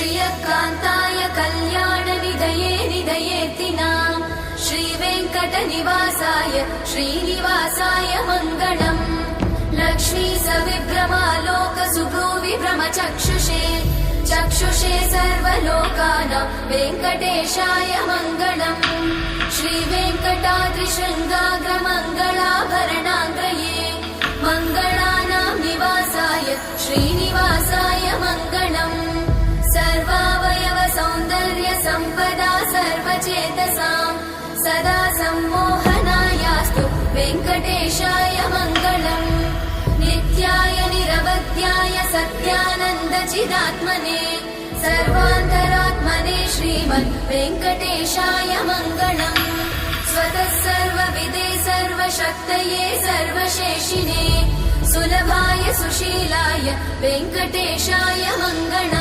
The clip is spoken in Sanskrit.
श्रियकान्ताय कल्याणनिधये निधयेतिनाम् श्रीवेङ्कटनिवासाय श्रीनिवासाय मङ्गलम् लक्ष्मी सविभ्रमालोक सुभ्रूविभ्रमचक्षुषे चक्षुषे सर्वलोकानां वेङ्कटेशाय मङ्गलम् श्रीवेङ्कटाद्रिशृङ्गाग्रमङ्गलाभरणाङ्गये मङ्गलानां निवासाय श्रीनिवासाय मङ्गलम् सर्वावयव सौन्दर्य सम्पदा सर्वचेतसां सदा सम्मोहनायास्तु वेङ्कटेशाय मङ्गलम् नित्याय निरवध्याय सत्यानन्दचिदात्मने सर्वान्तरात्मने श्रीमन् वेङ्कटेशाय मङ्गलम् स्वतः सर्वविदे सर्वशक्तये सर्वशेषिने सुलभाय सुशीलाय वेङ्कटेशाय मङ्गलम्।